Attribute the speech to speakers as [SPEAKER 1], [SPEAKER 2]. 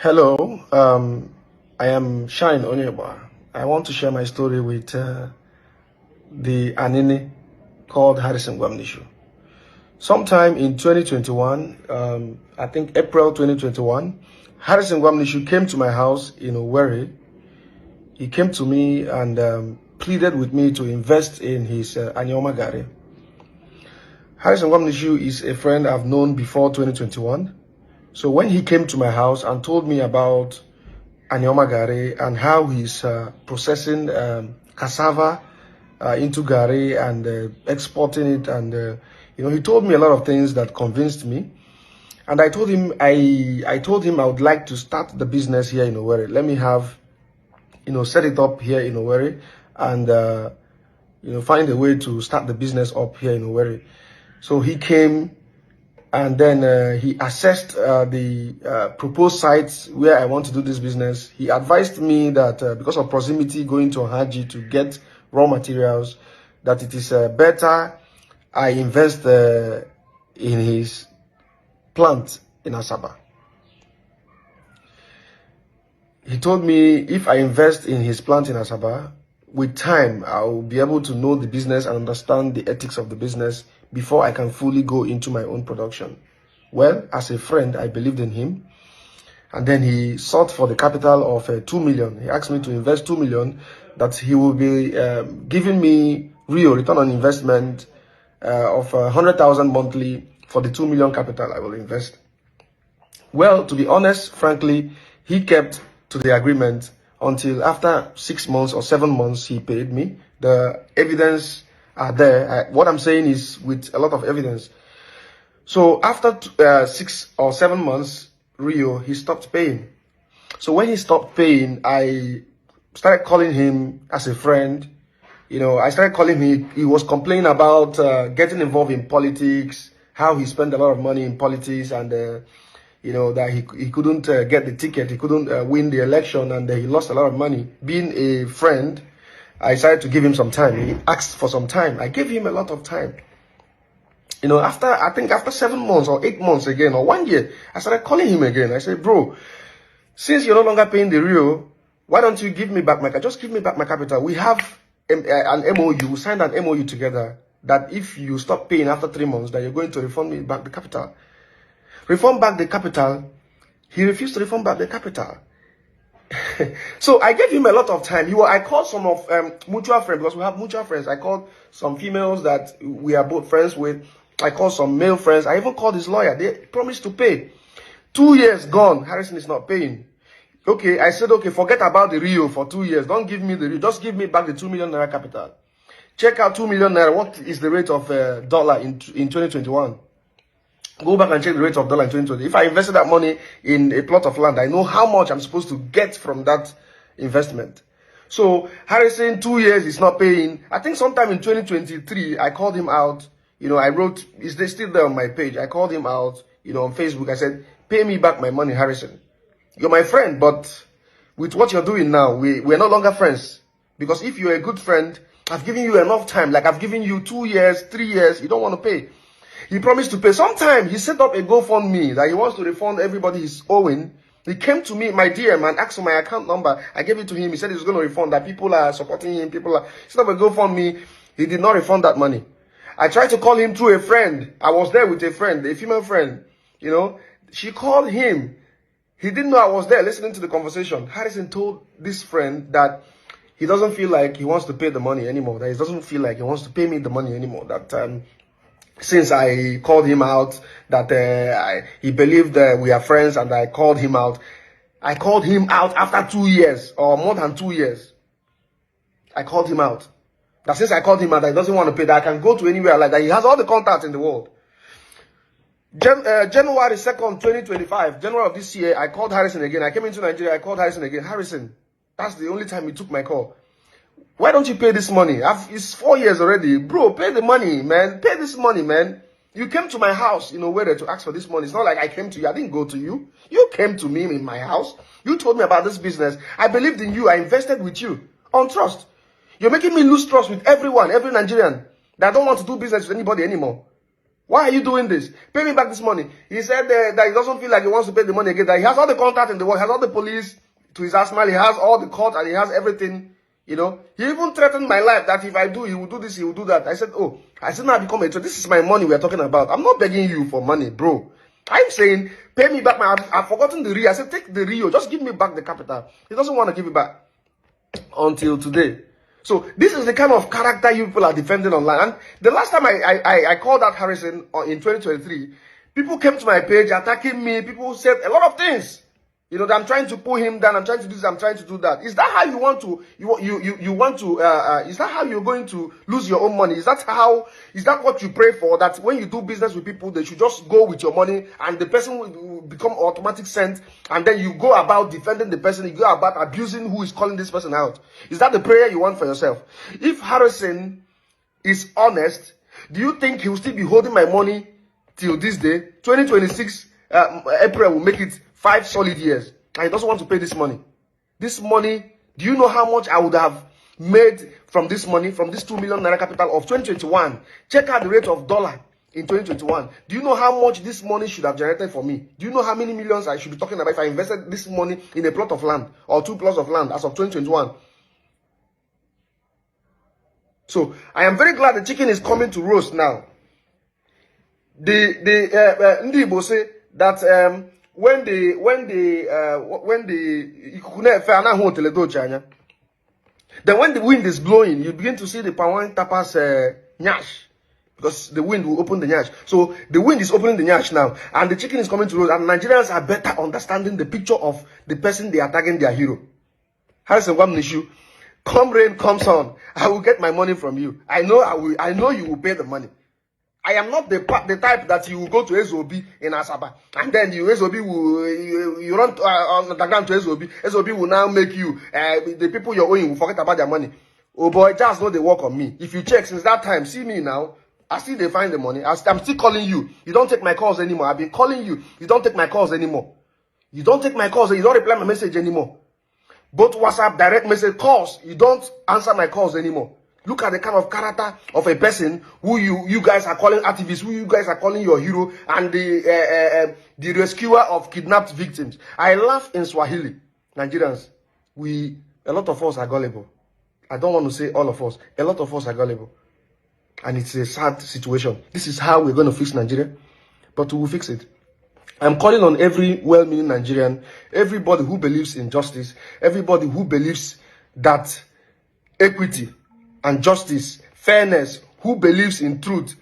[SPEAKER 1] Hello, I am Shine Onyeba. I want to share my story with the Anini called Harrison Gwamnishu. Sometime in 2021, I think April 2021, Harrison Gwamnishu came to my house in Owerri. He came to me and pleaded with me to invest in his Anyoma Gari. Harrison Gwamnishu is a friend I've known before 2021. So when he came to my house and told me about Anyoma Gari and how he's processing cassava into Gari and exporting it, and he told me a lot of things that convinced me. And I told him I told him I would like to start the business here in Owerri. Let me have set it up here in Owerri and find a way to start the business up here in Owerri. So he came. And then he assessed the proposed sites where I want to do this business. He advised me that because of proximity going to Haji to get raw materials, that it is better I invest in his plant in Asaba. He told me if I invest in his plant in Asaba, with time, I will be able to know the business and understand the ethics of the business before I can fully go into my own production. Well, as a friend, I believed in him. And then he sought for the capital of 2 million. He asked me to invest 2 million, that he will be giving me real return on investment of 100,000 monthly for the 2 million capital I will invest. Well, to be honest, frankly, he kept to the agreement until after 6 months or 7 months, he paid me. The evidence are there. What I'm saying is with a lot of evidence. So after 6 or 7 months, he stopped paying. So when he stopped paying, I started calling him as a friend. I started calling him. He was complaining about getting involved in politics, how he spent a lot of money in politics, and that he couldn't get the ticket, he couldn't win the election, and he lost a lot of money. Being a friend, I decided to give him some time. He asked for some time. I gave him a lot of time. After 7 months or 8 months again, or 1 year, I started calling him again. I said, bro, since you're no longer paying the real, why don't you give me back my capital? Just give me back my capital. We have an MOU, we signed an MOU together that if you stop paying after 3 months, that you're going to refund me back the capital. Refund back the capital. He refused to refund back the capital. So I gave him a lot of time. I called some of mutual friends, because we have mutual friends. I called some females that we are both friends with. I called some male friends. I even called his lawyer. They promised to pay. 2 years gone. Harrison is not paying. Okay, I said, okay, forget about the Rio for 2 years. Don't give me the Rio. Just give me back the 2 million naira capital. Check out 2 million naira. What is the rate of dollar in 2021? Go back and check the rate of dollar in 2020. If I invested that money in a plot of land, I know how much I'm supposed to get from that investment. So Harrison, 2 years is not paying. I think sometime in 2023, I called him out. I wrote, is they still there on my page? I called him out, on Facebook. I said, pay me back my money, Harrison. You're my friend, but with what you're doing now, we're no longer friends. Because if you're a good friend, I've given you enough time. Like I've given you 2 years, 3 years, you don't want to pay. He promised to pay. Sometime he set up a GoFundMe that he wants to refund everybody he's owing. He came to me, my DM, and asked for my account number. I gave it to him. He said he was going to refund, that people are supporting him. He set up a GoFundMe. He did not refund that money. I tried to call him through a friend. I was there with a friend, a female friend. She called him. He didn't know I was there listening to the conversation. Harrison told this friend that he doesn't feel like he wants to pay the money anymore. That he doesn't feel like he wants to pay me the money anymore. That since I called him out, that he believed we are friends, and I called him out. I called him out after 2 years, or more than 2 years. I called him out. That since I called him out, that he doesn't want to pay, that I can go to anywhere like that. He has all the contacts in the world. January 2nd, 2025, January of this year, I called Harrison again. I came into Nigeria, I called Harrison again. Harrison, that's the only time he took my call. Why don't you pay this money? It's 4 years already. Bro, pay the money, man. Pay this money, man. You came to my house, whether to ask for this money. It's not like I came to you. I didn't go to you. You came to me in my house. You told me about this business. I believed in you. I invested with you on trust. You're making me lose trust with everyone, every Nigerian, that I don't want to do business with anybody anymore. Why are you doing this? Pay me back this money. He said that he doesn't feel like he wants to pay the money again. That he has all the contact in the world. He has all the police to his arsenal. He has all the court and he has everything. You know, he even threatened my life that if I do, he will do this, he will do that. I said, oh, I said, now I become a traitor. This is my money we are talking about. I'm not begging you for money, bro. I'm saying, pay me back my, I've forgotten the Rio. I said, take the Rio. Just give me back the capital. He doesn't want to give it back until today. So this is the kind of character you people are defending online. And the last time I called out Harrison in 2023, people came to my page attacking me. People said a lot of things. You know, that I'm trying to pull him down. I'm trying to do this. I'm trying to do that. Is that how you want to? You want to? Is that how you're going to lose your own money? Is that how? Is that what you pray for? That when you do business with people, they should just go with your money, and the person will become automatic sent, and then you go about defending the person. You go about abusing who is calling this person out. Is that the prayer you want for yourself? If Harrison is honest, do you think he will still be holding my money till this day? 2026 April will make it 5 solid years, and he doesn't want to pay this money. This money, do you know how much I would have made from this money, from this 2 million naira capital of 2021? Check out the rate of dollar in 2021. Do you know how much this money should have generated for me? Do you know how many millions I should be talking about if I invested this money in a plot of land or 2 plots of land as of 2021? So I am very glad the chicken is coming to roast now. Ndi Igbo say that when the then when the wind is blowing, you begin to see the Pawan tapas nyash, because the wind will open the nyash. So the wind is opening the nyash now, and the chicken is coming to roast, and Nigerians are better understanding the picture of the person they are tagging their hero. Harrison gwamnishu, come rain, come sun, I will get my money from you. I know you will pay the money. I am not the type that you will go to SOB in Asaba, and then you SOB will you run on the ground to SOB. SOB will now make you the people you're owing will forget about their money. Oh boy, just know they work on me. If you check since that time, see me now. I still they find the money. I'm still calling you. You don't take my calls anymore. I've been calling you. You don't take my calls anymore. You don't take my calls. You don't reply my message anymore. Both WhatsApp, direct message, calls. You don't answer my calls anymore. Look at the kind of character of a person who you guys are calling activists, who you guys are calling your hero, and the rescuer of kidnapped victims. I laugh in Swahili. Nigerians, a lot of us are gullible. I don't want to say all of us. A lot of us are gullible. And it's a sad situation. This is how we're going to fix Nigeria. But we will fix it. I'm calling on every well-meaning Nigerian, everybody who believes in justice, everybody who believes that equity and justice, fairness, who believes in truth.